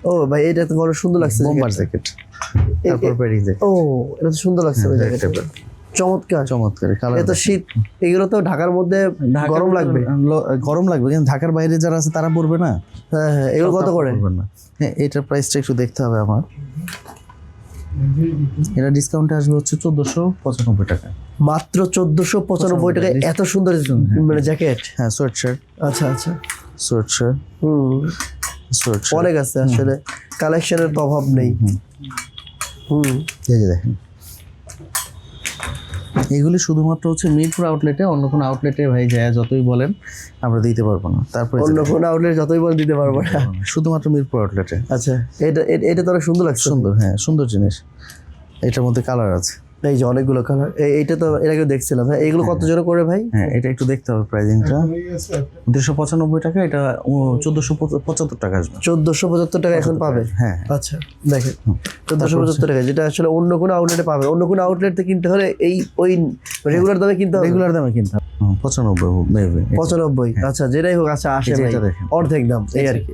ও ভাই এটা তো বড় সুন্দর লাগছে, বোম্বার জ্যাকেট, তারপর পেরিং জ্যাকেট। ও এটা তো সুন্দর লাগছে ভাই জ্যাকেটটা, চমৎকার চমৎকার কালার। এত শীত, এগুলো তো ঢাকার মধ্যে গরম লাগবে, গরম লাগবে, কিন্তু ঢাকার বাইরে যারা আছে তারা পরবে না। হ্যাঁ হ্যাঁ, এগুলো কত করে? পরবেন না। হ্যাঁ, এটার প্রাইসটা একটু দেখতে হবে আমার। এটা ডিসকাউন্টে আসবে হচ্ছে 1495 টাকা। মাত্র 1495 টাকায় এত সুন্দর মানে জ্যাকেট? হ্যাঁ, সোয়েট শার্ট। আচ্ছা আচ্ছা, সোয়েট শার্ট, সোয়েট শার্ট অনেক আছে আসলে, কালেকশনের তো অভাব নেই। এই যে দেখেন, এগুলি শুধুমাত্র হচ্ছে মিরপুর আউটলেটে, অন্য কোনো আউটলেটে ভাই যায় যতই বলেন আমরা দিতে পারবো না। তারপরে অন্য কোনো আউটলেট যতই বল দিতে পারবো না, শুধুমাত্র মিরপুর আউটলেটে। আচ্ছা, এটা তো অনেক সুন্দর লাগছে। সুন্দর, হ্যাঁ সুন্দর জিনিস। এটার মধ্যে কালার আছে, এই যে অনেকগুলো কালার। এইটা তো এর আগে দেখছিলাম। হ্যাঁ, এগুলো কত জোরে করে ভাই? হ্যাঁ এটা একটু দেখতে হবে প্রাইসিংটা। 295 টাকা, এটা 1475 টাকা আসবে। 1475 টাকা এখন পাবে? হ্যাঁ আচ্ছা দেখেন, 1475 টাকা, যেটা আসলে অন্য কোনো আউটলেটে পাবে। অন্য কোনো আউটলেটে কিনতে হলে এই ওই রেগুলার দামে কিনতে হবে। রেগুলার দামে কিনতে হবে 95 মেবি 95। আচ্ছা যেটাই হোক, আচ্ছা আসে ভাই, এটা দেখেন অর্ধেক দাম এই আর কি।